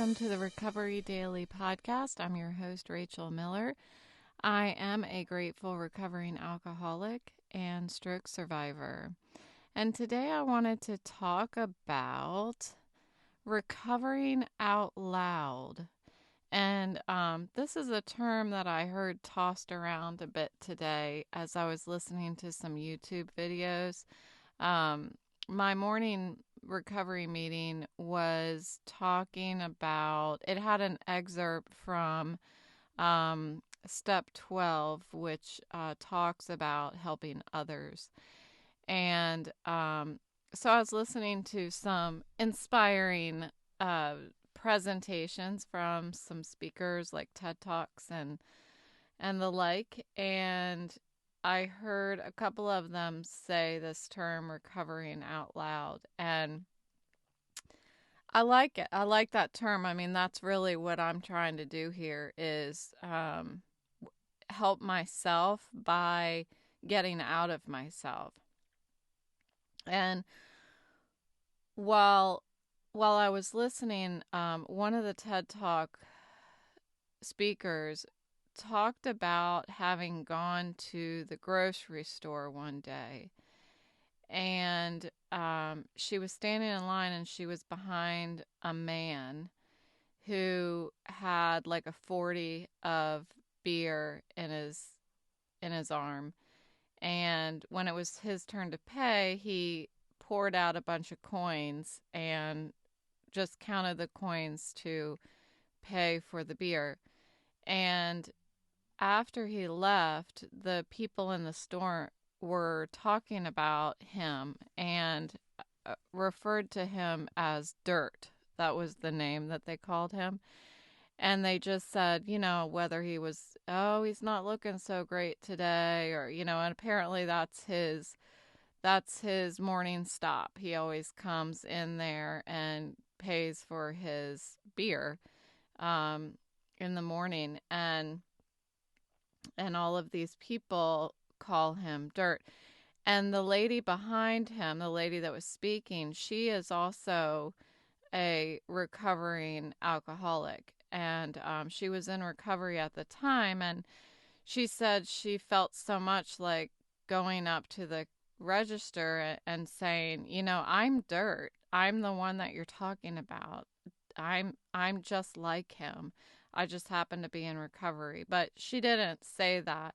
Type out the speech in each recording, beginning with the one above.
welcome to the Recovery Daily podcast. I'm your host, Rachel Miller. I am a grateful recovering alcoholic and stroke survivor. And today I wanted to talk about recovering out loud. And this is a term that I heard tossed around a bit today as I was listening to some YouTube videos. My morning recovery meeting was talking about, it had an excerpt from step 12, which talks about helping others. And so I was listening to some inspiring presentations from some speakers like TED Talks and the like. And I heard a couple of them say this term recovering out loud. And I like it. I like that term. I mean, that's really what I'm trying to do here is help myself by getting out of myself. And while I was listening, one of the TED Talk speakers talked about having gone to the grocery store one day, and she was standing in line, and she was behind a man who had like a 40 of beer in his arm. And when it was his turn to pay, he poured out a bunch of coins and just counted the coins to pay for the beer. And after he left, the people in the store were talking about him and referred to him as Dirt. That was the name that they called him. And they just said, whether he was, oh, he's not looking so great today, or, and apparently that's his morning stop. He always comes in there and pays for his beer in the morning. And all of these people call him Dirt. And the lady behind him, the lady that was speaking, she is also a recovering alcoholic. And she was in recovery at the time. And she said she felt so much like going up to the register and saying, I'm Dirt. I'm the one that you're talking about. I'm just like him. I just happen to be in recovery. But she didn't say that.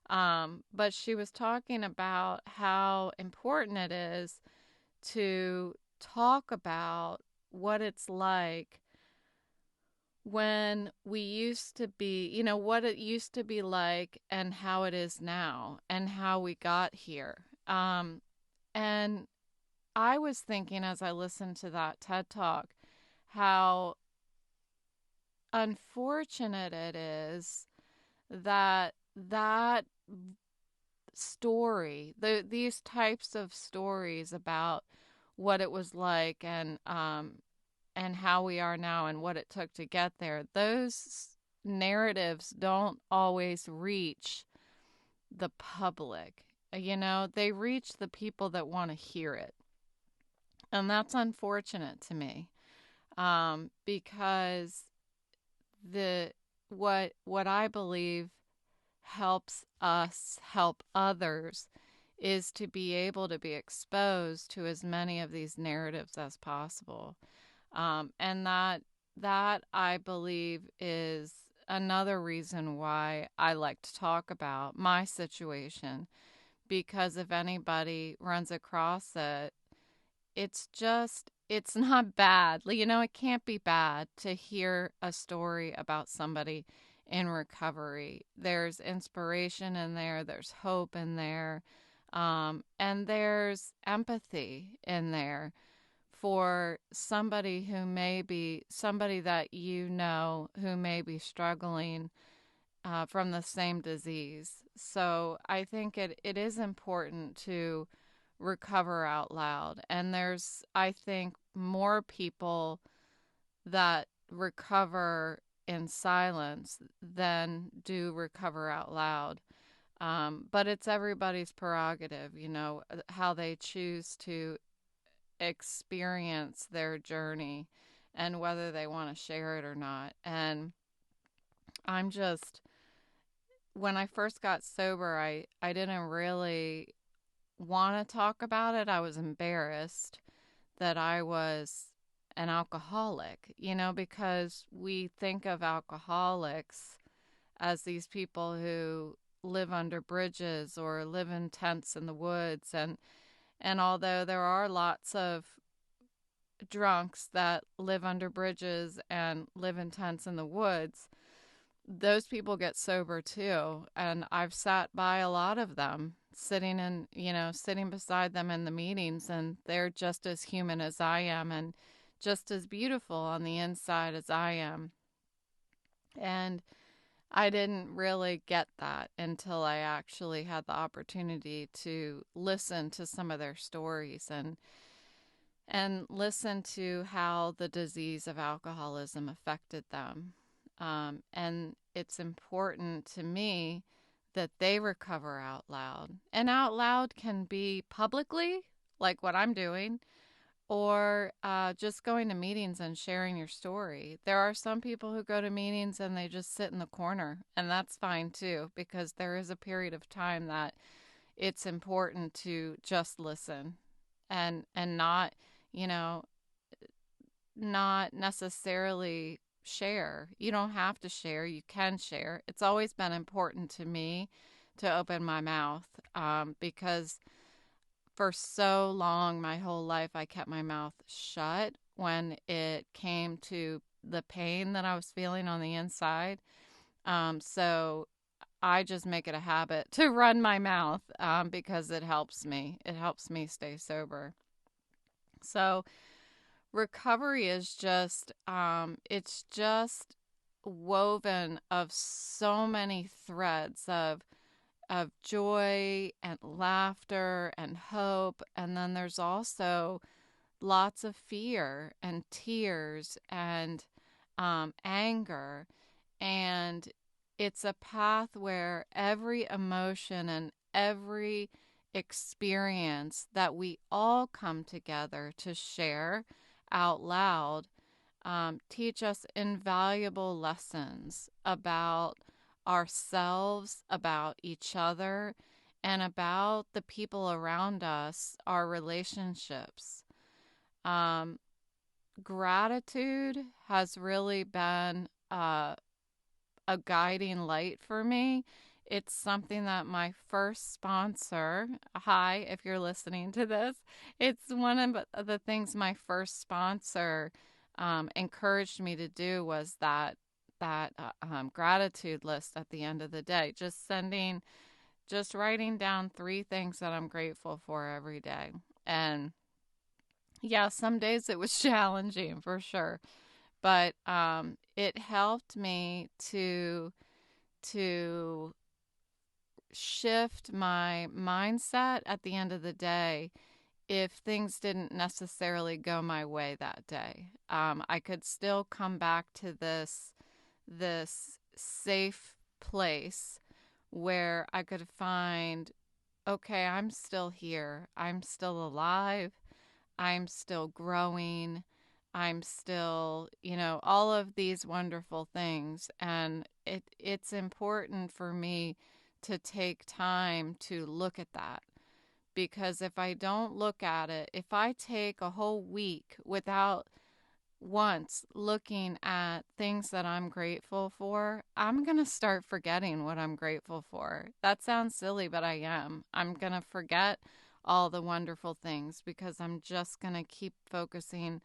But she was talking about how important it is to talk about what it's like when we used to be, what it used to be like and how it is now and how we got here. And I was thinking as I listened to that TED Talk, how unfortunate it is that story, these types of stories about what it was like and how we are now and what it took to get there, those narratives don't always reach the public. They reach the people that want to hear it. And that's unfortunate to me, because what I believe helps us help others is to be able to be exposed to as many of these narratives as possible. And that I believe is another reason why I like to talk about my situation, because if anybody runs across it, it's not bad. It can't be bad to hear a story about somebody in recovery. There's inspiration in there, there's hope in there, and there's empathy in there for somebody who may be, somebody that who may be struggling from the same disease. So I think it is important to recover out loud. And there's, I think, more people that recover in silence than do recover out loud. But it's everybody's prerogative, how they choose to experience their journey and whether they want to share it or not. And I'm just, when I first got sober, I didn't really want to talk about it. I was embarrassed that I was an alcoholic, because we think of alcoholics as these people who live under bridges or live in tents in the woods. And although there are lots of drunks that live under bridges and live in tents in the woods, those people get sober too. And I've sat by a lot of them, sitting beside them in the meetings, and they're just as human as I am and just as beautiful on the inside as I am. And I didn't really get that until I actually had the opportunity to listen to some of their stories and listen to how the disease of alcoholism affected them. And it's important to me that they recover out loud. And out loud can be publicly, like what I'm doing, or just going to meetings and sharing your story. There are some people who go to meetings and they just sit in the corner, and that's fine too, because there is a period of time that it's important to just listen and not, you know, not necessarily share. You don't have to share, you can share. It's always been important to me to open my mouth because for so long, my whole life, I kept my mouth shut when it came to the pain that I was feeling on the inside. So I just make it a habit to run my mouth because it helps me. It helps me stay sober. So recovery is just, it's just woven of so many threads of joy and laughter and hope. And then there's also lots of fear and tears and anger. And it's a path where every emotion and every experience that we all come together to share out loud teach us invaluable lessons about ourselves, about each other, and about the people around us, our relationships. Um, Gratitude has really been a guiding light for me. It's something that my first sponsor, hi, if you're listening to this, it's one of the things my first sponsor encouraged me to do was that gratitude list at the end of the day. Just writing down 3 things that I'm grateful for every day. And yeah, some days it was challenging for sure, but it helped me to shift my mindset at the end of the day if things didn't necessarily go my way that day. I could still come back to this safe place where I could find, okay, I'm still here. I'm still alive. I'm still growing. I'm still, all of these wonderful things. And it's important for me to take time to look at that. Because if I don't look at it, if I take a whole week without once looking at things that I'm grateful for, I'm going to start forgetting what I'm grateful for. That sounds silly, but I am. I'm going to forget all the wonderful things because I'm just going to keep focusing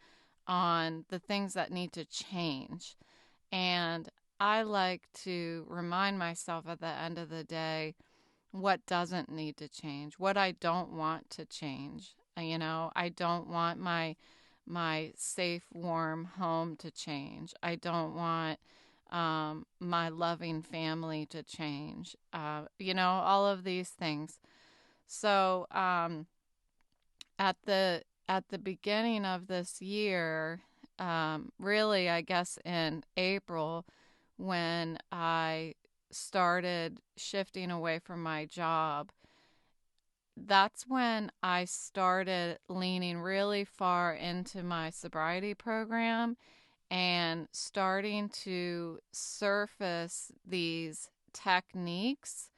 on the things that need to change. And I like to remind myself at the end of the day what doesn't need to change, what I don't want to change. I don't want my safe, warm home to change. I don't want my loving family to change. All of these things. So at the beginning of this year, really, I guess in April, when I started shifting away from my job, that's when I started leaning really far into my sobriety program and starting to surface these techniques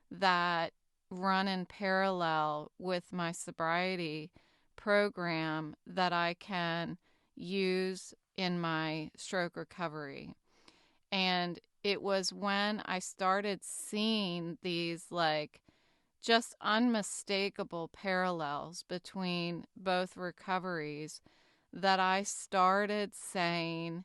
that run in parallel with my sobriety program that I can use in my stroke recovery. And it was when I started seeing these like just unmistakable parallels between both recoveries that I started saying,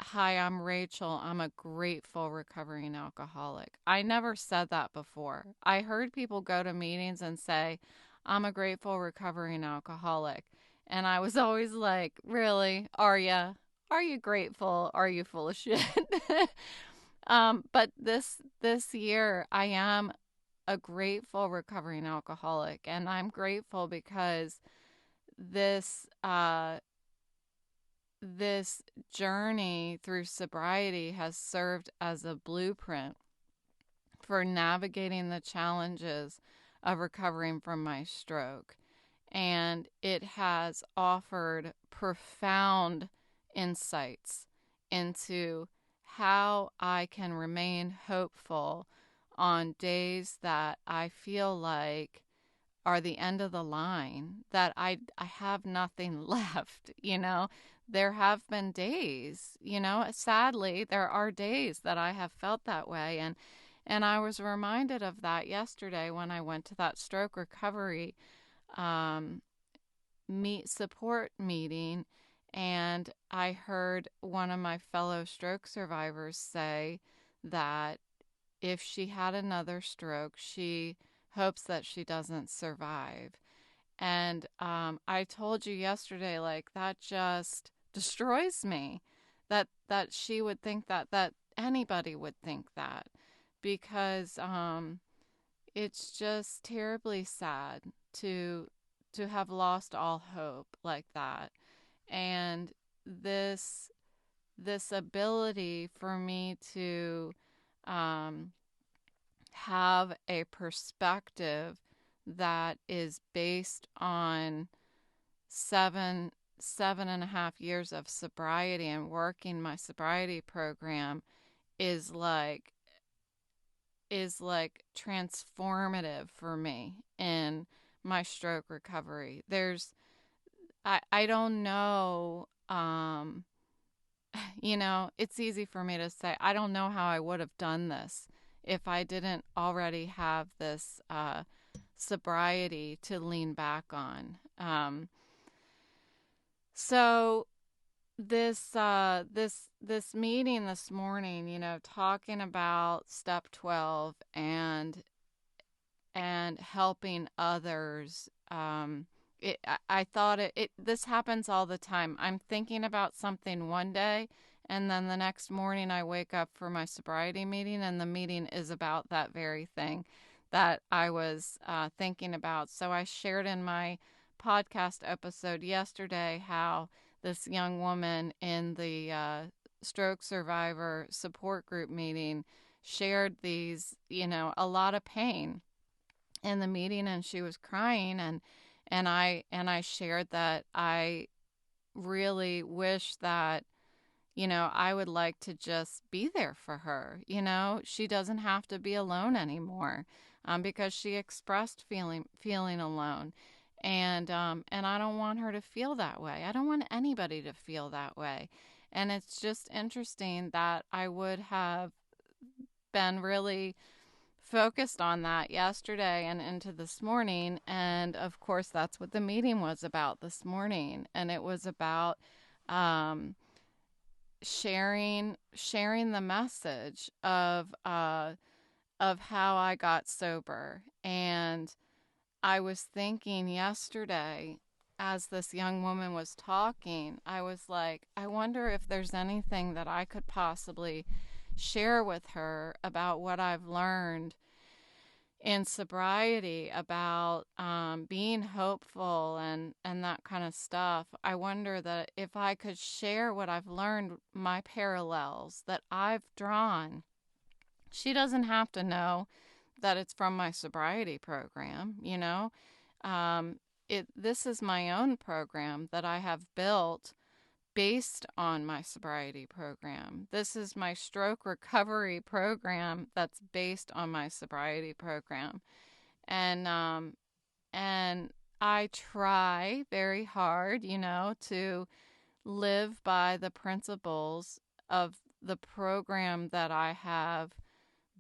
"Hi, I'm Rachel. I'm a grateful recovering alcoholic." I never said that before. I heard people go to meetings and say, "I'm a grateful recovering alcoholic." And I was always like, "Really? Are you? Are you grateful? Are you full of shit?" But this year I am a grateful recovering alcoholic, and I'm grateful because this this journey through sobriety has served as a blueprint for navigating the challenges of recovering from my stroke. And it has offered profound insights into how I can remain hopeful on days that I feel like are the end of the line, that I have nothing left, you know. There have been days, you know, sadly, there are days that I have felt that way. And I was reminded of that yesterday when I went to that stroke recovery um, support meeting, and I heard one of my fellow stroke survivors say that if she had another stroke, she hopes that she doesn't survive. And I told you yesterday, like, that just destroys me. That she would think that, that anybody would think that, because it's just terribly sad to have lost all hope like that. And this ability for me to um, have a perspective that is based on seven and a half years of sobriety and working my sobriety program is like transformative for me in my stroke recovery. I don't know, you know, it's easy for me to say, I don't know how I would have done this if I didn't already have this sobriety to lean back on. So this meeting this morning, you know, talking about step 12 and helping others. I thought this happens all the time. I'm thinking about something one day, and then the next morning I wake up for my sobriety meeting, and the meeting is about that very thing that I was thinking about. So I shared in my podcast episode yesterday how this young woman in the stroke survivor support group meeting shared these, you know, a lot of pain in the meeting, and she was crying, and I shared that I really wish that, you know, I would like to just be there for her. You know, she doesn't have to be alone anymore, because she expressed feeling alone, and I don't want her to feel that way. I don't want anybody to feel that way. And it's just interesting that I would have been really focused on that yesterday and into this morning. And of course, that's what the meeting was about this morning. And it was about um, sharing the message of how I got sober. And I was thinking yesterday, as this young woman was talking, I was like, I wonder if there's anything that I could possibly share with her about what I've learned in sobriety about being hopeful and that kind of stuff. I wonder that if I could share what I've learned, my parallels that I've drawn. She doesn't have to know that it's from my sobriety program, you know. This is my own program that I have built based on my sobriety program. This is my stroke recovery program that's based on my sobriety program. And I try very hard, to live by the principles of the program that I have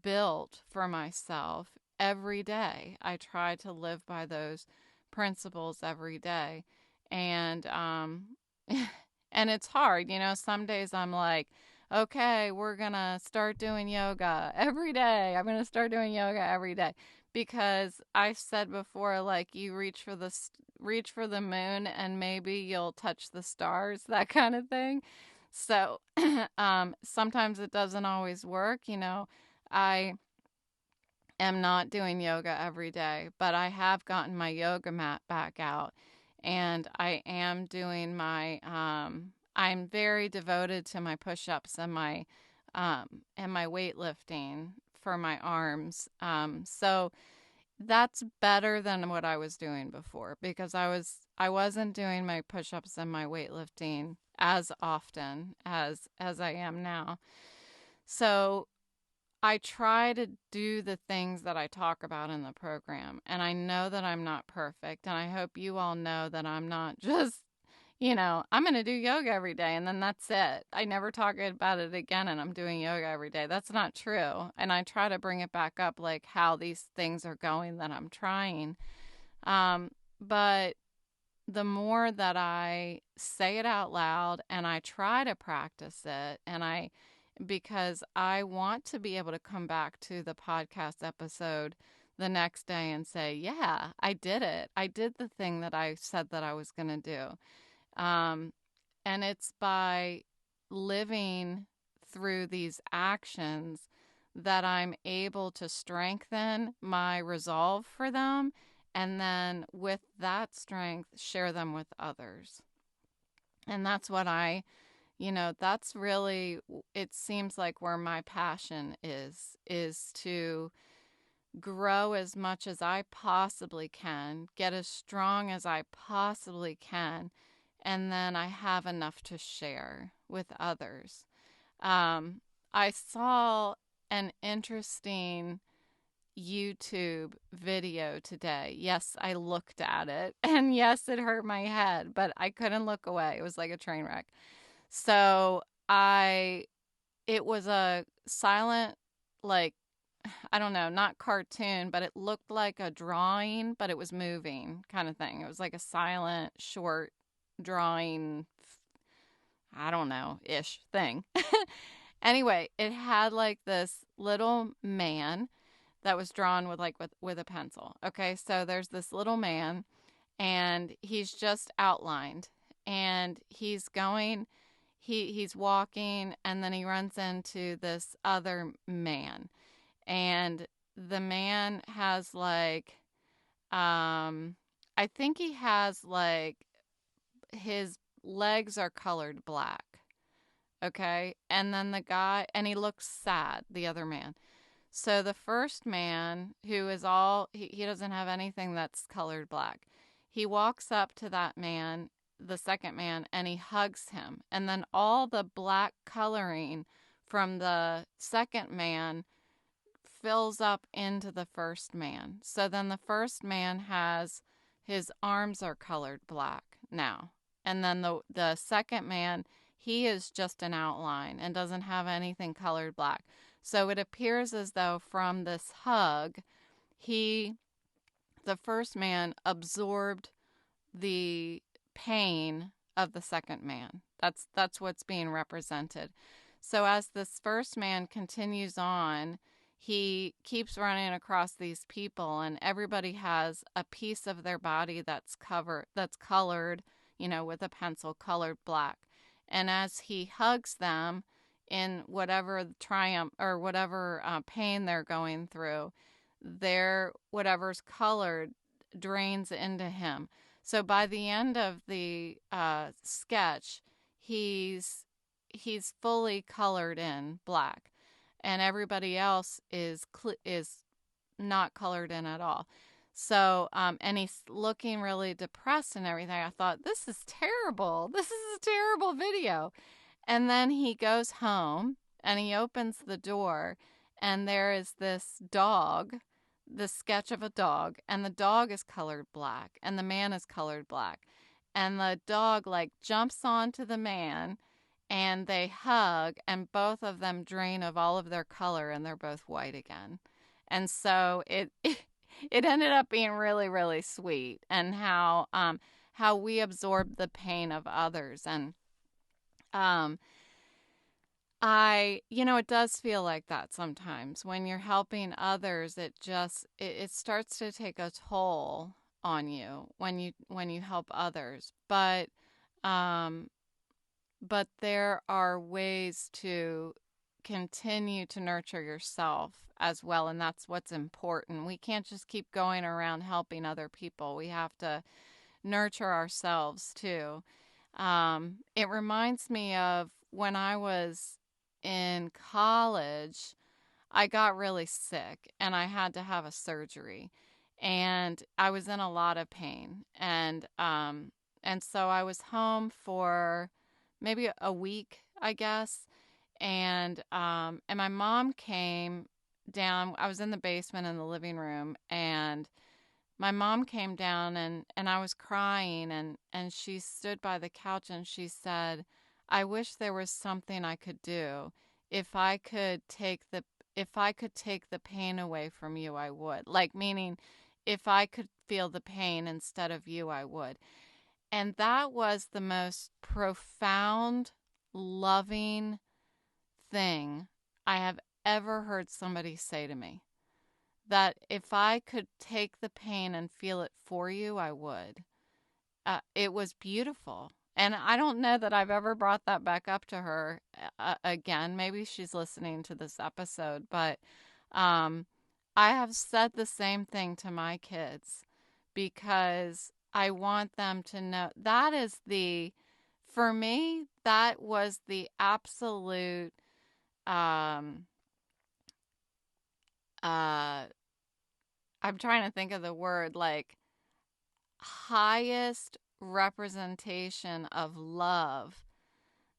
built for myself every day. I try to live by those principles every day. And and it's hard, some days I'm like, okay, we're going to start doing yoga every day. I'm going to start doing yoga every day because I said before, like, you reach for the moon and maybe you'll touch the stars, that kind of thing. So sometimes it doesn't always work. I am not doing yoga every day, but I have gotten my yoga mat back out, and I am doing I'm very devoted to my push-ups and my weightlifting for my arms. So that's better than what I was doing before, because I wasn't doing my push-ups and my weightlifting as often as I am now. So I try to do the things that I talk about in the program, and I know that I'm not perfect, and I hope you all know that I'm not just, I'm going to do yoga every day and then that's it. I never talk about it again and I'm doing yoga every day. That's not true. And I try to bring it back up, like how these things are going that I'm trying. But the more that I say it out loud and I try to practice it, because I want to be able to come back to the podcast episode the next day and say, yeah, I did it. I did the thing that I said that I was going to do. And it's by living through these actions that I'm able to strengthen my resolve for them, and then with that strength, share them with others. And that's what that's really, it seems like where my passion is to grow as much as I possibly can, get as strong as I possibly can, and then I have enough to share with others. I saw an interesting YouTube video today. Yes, I looked at it, and yes, it hurt my head, but I couldn't look away. It was like a train wreck. So it was a silent, like, I don't know, not cartoon, but it looked like a drawing, but it was moving kind of thing. It was like a silent, short drawing, I don't know, ish thing. Anyway, it had like this little man that was drawn with a pencil. Okay, so there's this little man, and he's just outlined, and he's walking, and then he runs into this other man, and the man has I think he has his legs are colored black. Okay, and then the guy, and he looks sad, the other man. So the first man, who is he doesn't have anything that's colored black, he walks up to that man, the second man, and he hugs him. And then all the black coloring from the second man fills up into the first man. So then the first man his arms are colored black now. And then the second man, he is just an outline and doesn't have anything colored black. So it appears as though from this hug, the first man absorbed the pain of the second man. That's what's being represented. So as this first man continues on, he keeps running across these people, and everybody has a piece of their body that's colored, with a pencil, colored black. And as he hugs them, in whatever triumph or whatever pain they're going through, whatever's colored drains into him. So by the end of the sketch, he's fully colored in black, and everybody else is not colored in at all. So, and he's looking really depressed and everything. I thought, this is terrible. This is a terrible video. And then he goes home and he opens the door, and there is this dog, this sketch of a dog, and the dog is colored black, and the man is colored black. And the dog like jumps onto the man, and they hug, and both of them drain of all of their color, and they're both white again. And so it ended up being really, really sweet, and how we absorb the pain of others. And um it does feel like that sometimes when you're helping others. It starts to take a toll on you when you help others. Um but there are ways to continue to nurture yourself as well, and that's what's important. We can't just keep going around helping other people. We have to nurture ourselves too. It reminds me of when I was in college. I got really sick and I had to have a surgery, and I was in a lot of pain. And so I was home for maybe a week, I guess. And my mom came down. I was in the basement in the living room, and my mom came down, and I was crying, and she stood by the couch and she said, I wish there was something I could do. If I could take the pain away from you, I would. Like, meaning, if I could feel the pain instead of you, I would. And that was the most profound, loving thing I have ever heard somebody say to me. That if I could take the pain and feel it for you, I would. It was beautiful. And I don't know that I've ever brought that back up to her again. Maybe she's listening to this episode, but um, I have said the same thing to my kids because I want them to know that is for me, that was the absolute, um, uh, I'm trying to think of the word, like, highest representation of love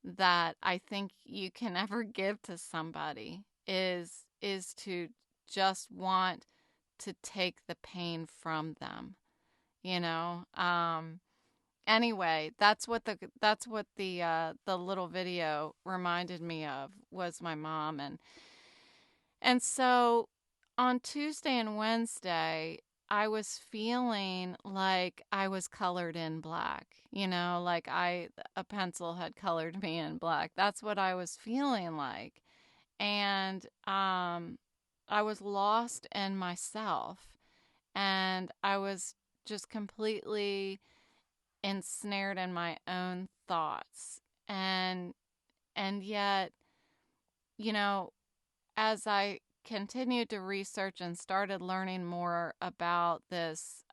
that I think you can ever give to somebody is to just want to take the pain from them, you know. Anyway, that's what the little video reminded me of, was my mom. And so on Tuesday and Wednesday, I was feeling like I was colored in black, like a pencil had colored me in black. That's what I was feeling like. And I was lost in myself, and I was just completely ensnared in my own thoughts. And yet, you know, as I continued to research and started learning more about this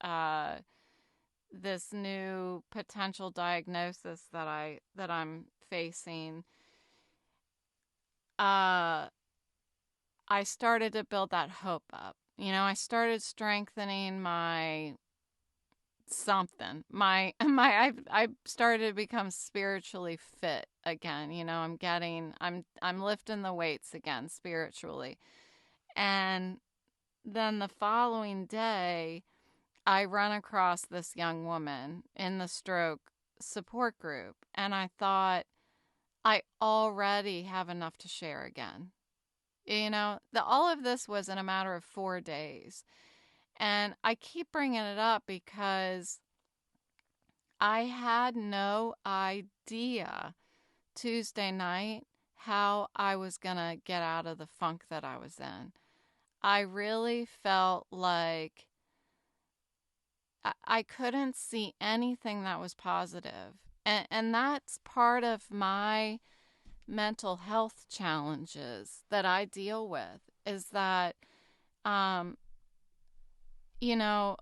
new potential diagnosis that I'm facing, I started to build that hope up. I started strengthening my something. I started to become spiritually fit again. I'm lifting the weights again spiritually. And then the following day, I run across this young woman in the stroke support group, and I thought, I already have enough to share again. All of this was in a matter of 4 days. And I keep bringing it up because I had no idea Tuesday night how I was going to get out of the funk that I was in. I really felt like I couldn't see anything that was positive. And that's part of my mental health challenges that I deal with, is that, um, you know,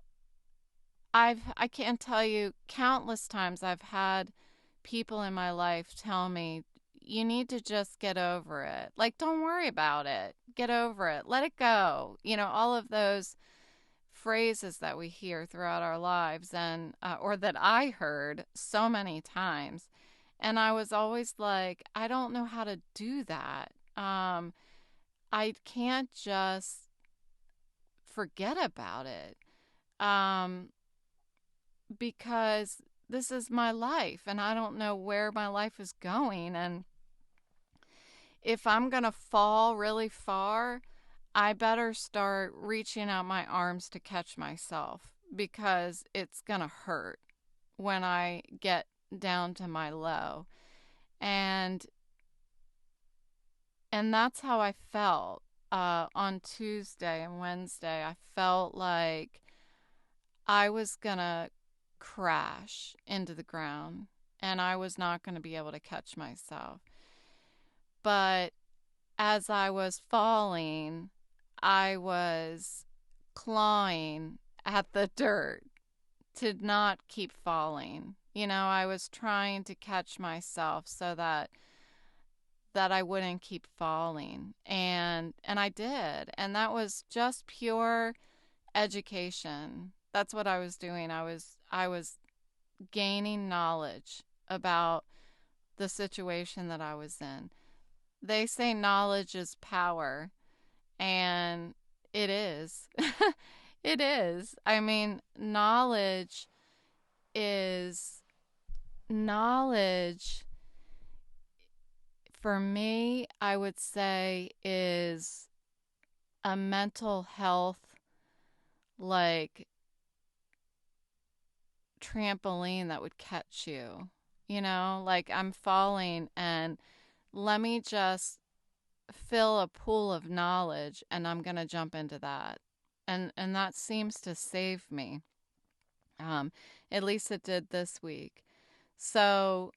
I can't tell you countless times I've had people in my life tell me, you need to just get over it. Like, don't worry about it. Get over it. Let it go. All of those phrases that we hear throughout our lives, and or that I heard so many times, and I was always like, I don't know how to do that. I can't just forget about it, um, because this is my life, and I don't know where my life is going. And if I'm gonna fall really far, I better start reaching out my arms to catch myself, because it's gonna hurt when I get down to my low. And that's how I felt on Tuesday and Wednesday. I felt like I was gonna crash into the ground, and I was not going to be able to catch myself. But as I was falling, I was clawing at the dirt to not keep falling. You know, I was trying to catch myself so that I wouldn't keep falling. And I did. And that was just pure education. That's what I was doing. I was gaining knowledge about the situation that I was in. They say knowledge is power, and it is. It is. I mean, is knowledge for me, I would say, is a mental health, like, trampoline that would catch you. You know, like, I'm falling, and let me just fill a pool of knowledge, and I'm going to jump into that. And that seems to save me. At least it did this week. So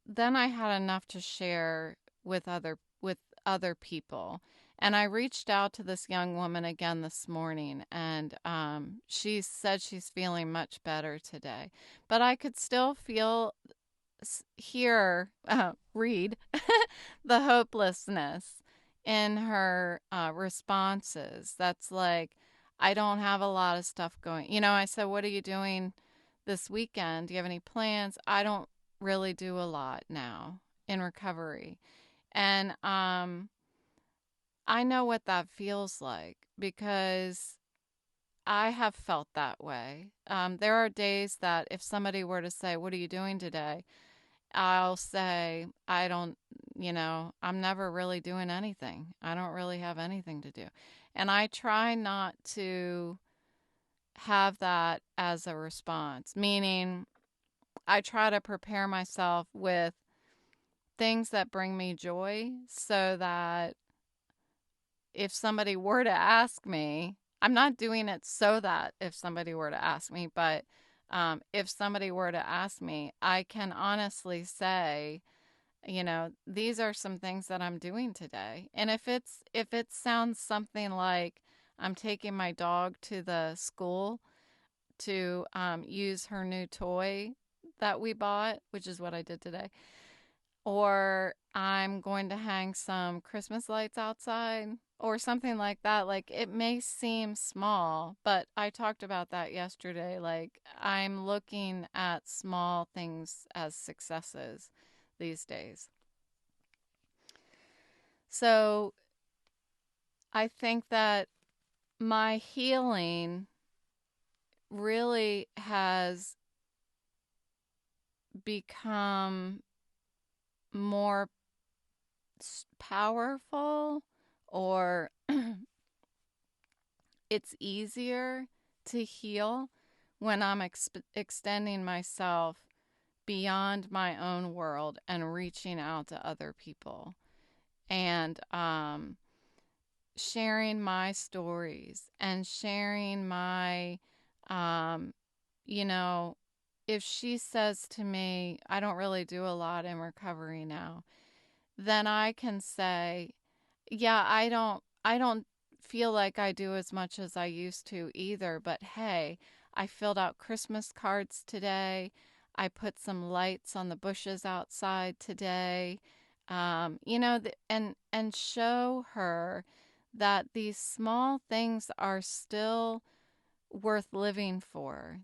then I had enough to share with other people. And I reached out to this young woman again this morning, and she said she's feeling much better today. But I could still read the hopelessness in her responses. That's like, I don't have a lot of stuff going. You know, I said, what are you doing this weekend? Do you have any plans? I don't really do a lot now in recovery. And I know what that feels like, because I have felt that way. There are days that if somebody were to say, what are you doing today? I'll say, I don't, I'm never really doing anything. I don't really have anything to do. And I try not to have that as a response, meaning I try to prepare myself with things that bring me joy, so that if somebody were to ask me, I'm not doing it so that if somebody were to ask me, but if somebody were to ask me, I can honestly say, these are some things that I'm doing today. And if it sounds something like I'm taking my dog to the school to use her new toy that we bought, which is what I did today, or I'm going to hang some Christmas lights outside or something like that. Like, it may seem small, but I talked about that yesterday. Like, I'm looking at small things as successes these days. So I think that my healing really has become more powerful, or it's easier to heal when I'm extending myself beyond my own world and reaching out to other people, and sharing my stories and sharing my, you know, if she says to me, I don't really do a lot in recovery now, then I can say, yeah, I don't feel like I do as much as I used to either, but hey, I filled out Christmas cards today. I put some lights on the bushes outside today. And show her that these small things are still worth living for.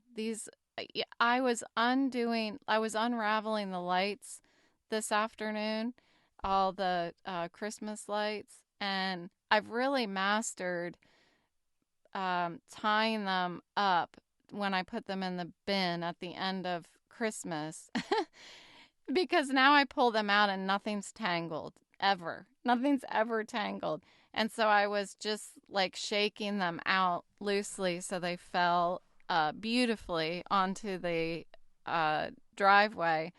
I was unraveling the lights this afternoon, all the Christmas lights, and I've really mastered tying them up when I put them in the bin at the end of Christmas because now I pull them out and nothing's tangled ever. Nothing's ever tangled. And so I was just like shaking them out loosely so they fell beautifully onto the driveway.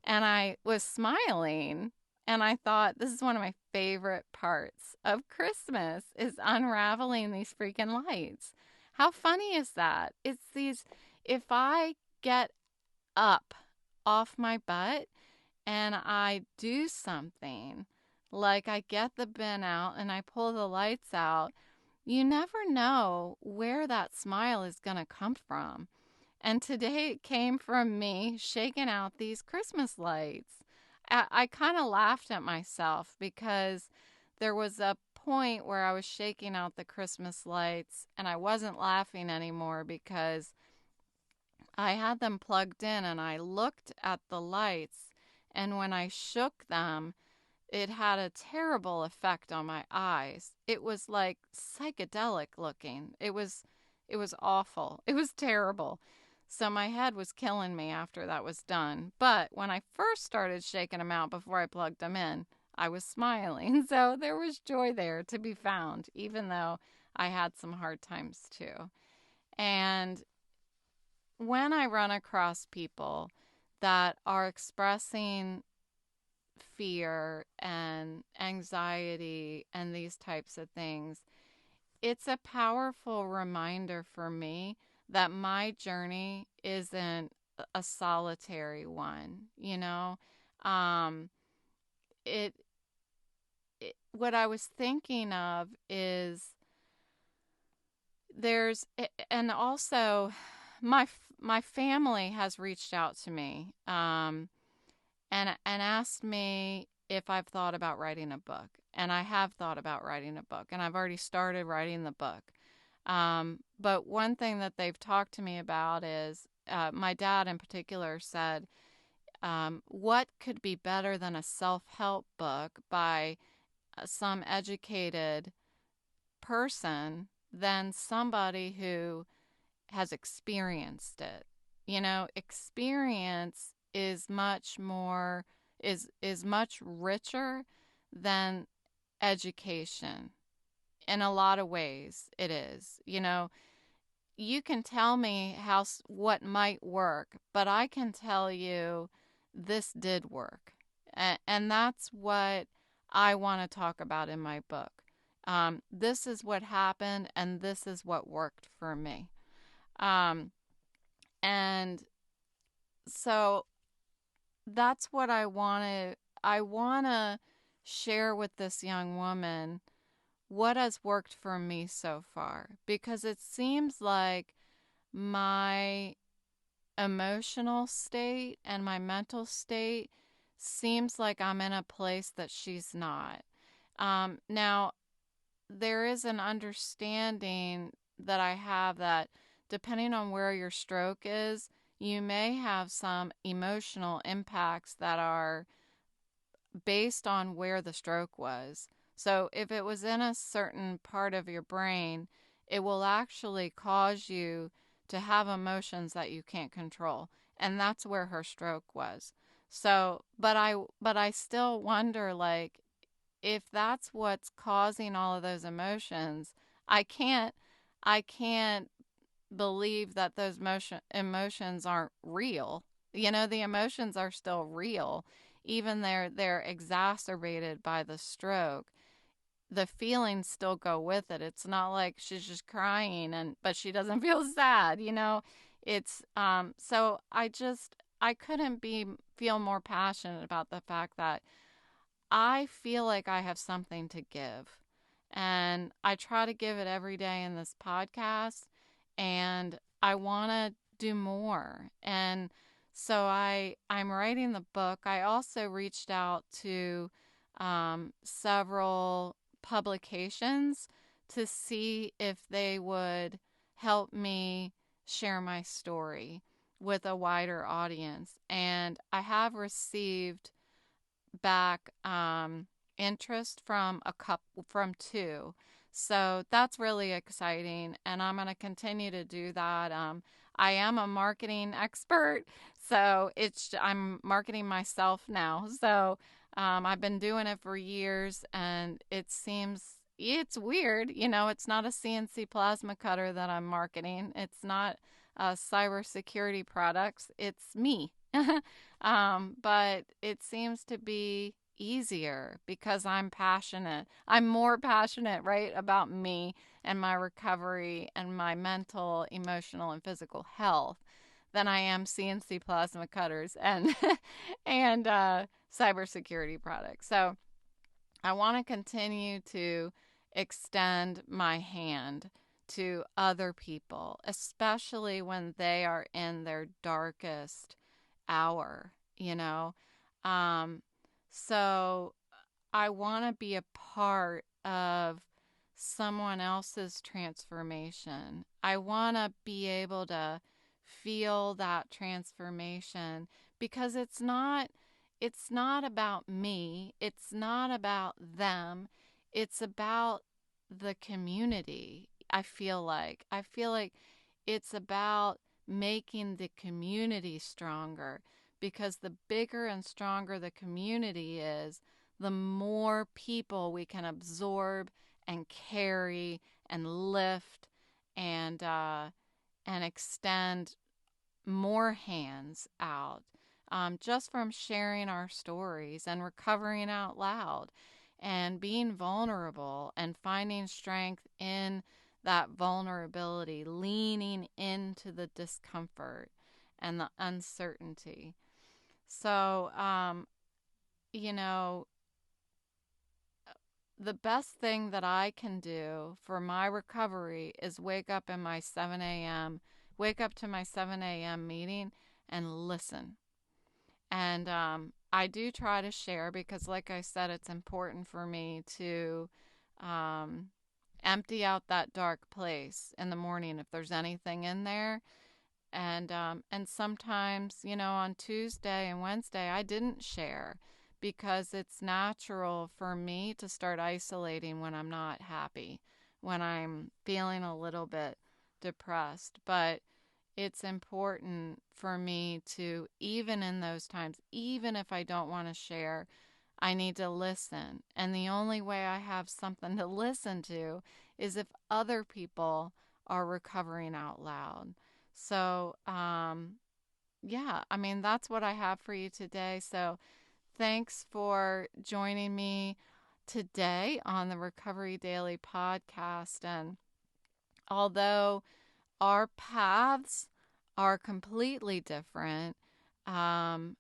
And I was smiling and I thought, this is one of my favorite parts of Christmas is unraveling these freaking lights. How funny is that? It's these, if I get up off my butt and I do something, like I get the bin out and I pull the lights out, you never know where that smile is going to come from. And today it came from me shaking out these Christmas lights. I kind of laughed at myself because there was a point where I was shaking out the Christmas lights and I wasn't laughing anymore because I had them plugged in and I looked at the lights, and when I shook them, it had a terrible effect on my eyes. It was like psychedelic looking. It was awful. It was terrible. So my head was killing me after that was done. But when I first started shaking them out before I plugged them in, I was smiling. So there was joy there to be found, even though I had some hard times too. And when I run across people that are expressing fear and anxiety and these types of things, it's a powerful reminder for me that my journey isn't a solitary one, you know? Um, it, what I was thinking of is and also my family has reached out to me, and asked me if I've thought about writing a book. And I have thought about writing a book, and I've already started writing the book. But one thing that they've talked to me about is my dad in particular said, what could be better than a self-help book by some educated person than somebody who has experienced it? You know, experience is much richer than education. In a lot of ways it is. You know, you can tell me what might work, but I can tell you this did work. And that's what I want to talk about in my book. This is what happened and this is what worked for me. And so that's what I want to share with this young woman what has worked for me so far, because it seems like my emotional state and my mental state seems like I'm in a place that she's not. Now, there is an understanding that I have that depending on where your stroke is, you may have some emotional impacts that are based on where the stroke was. So if it was in a certain part of your brain, it will actually cause you to have emotions that you can't control. And that's where her stroke was. So, but I still wonder, like, if that's what's causing all of those emotions, I can't I can't believe that those emotions aren't real. You know, the emotions are still real, even they're exacerbated by the stroke. The feelings still go with it. It's not like she's just crying but she doesn't feel sad, you know. It's so I couldn't feel more passionate about the fact that I feel like I have something to give. And I try to give it every day in this podcast. And I want to do more. And so I'm writing the book. I also reached out to several publications to see if they would help me share my story with a wider audience. And I have received back interest from from two. So that's really exciting, and I'm going to continue to do that. I am a marketing expert, so I'm marketing myself now. So I've been doing it for years, and it's weird. It's not a CNC plasma cutter that I'm marketing. It's not cybersecurity products. It's me. But it seems to be easier because I'm passionate. I'm more passionate, right, about me and my recovery and my mental, emotional, and physical health than I am CNC plasma cutters and and cybersecurity products. So I want to continue to extend my hand to other people, especially when they are in their darkest hour, you know. Um, so I want to be a part of someone else's transformation. I want to be able to feel that transformation because it's not about me. It's not about them. It's about the community. I feel like it's about making the community stronger because the bigger and stronger the community is, the more people we can absorb and carry and lift and extend more hands out, just from sharing our stories and recovering out loud and being vulnerable and finding strength in that vulnerability, leaning into the discomfort and the uncertainty. So, you know, the best thing that I can do for my recovery is wake up to my 7 a.m. meeting and listen. And I do try to share because, like I said, it's important for me to um, empty out that dark place in the morning if there's anything in there. And sometimes, on Tuesday and Wednesday, I didn't share because it's natural for me to start isolating when I'm not happy, when I'm feeling a little bit depressed. But it's important for me to, even in those times, even if I don't want to share, I need to listen. And the only way I have something to listen to is if other people are recovering out loud. So, yeah, I mean, that's what I have for you today. So, thanks for joining me today on the Recovery Daily podcast. And although our paths are completely different, um,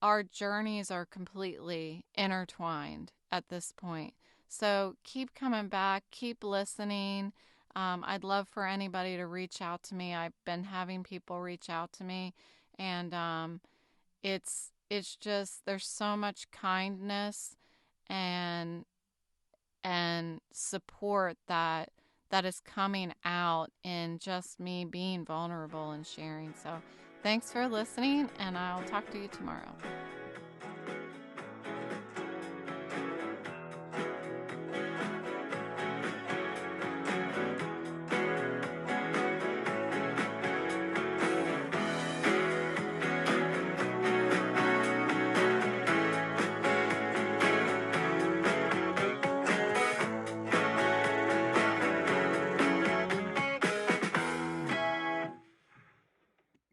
our journeys are completely intertwined at this point. So keep coming back, keep listening. I'd love for anybody to reach out to me. I've been having people reach out to me, and it's just there's so much kindness and support that is coming out in just me being vulnerable and sharing. So thanks for listening, and I'll talk to you tomorrow.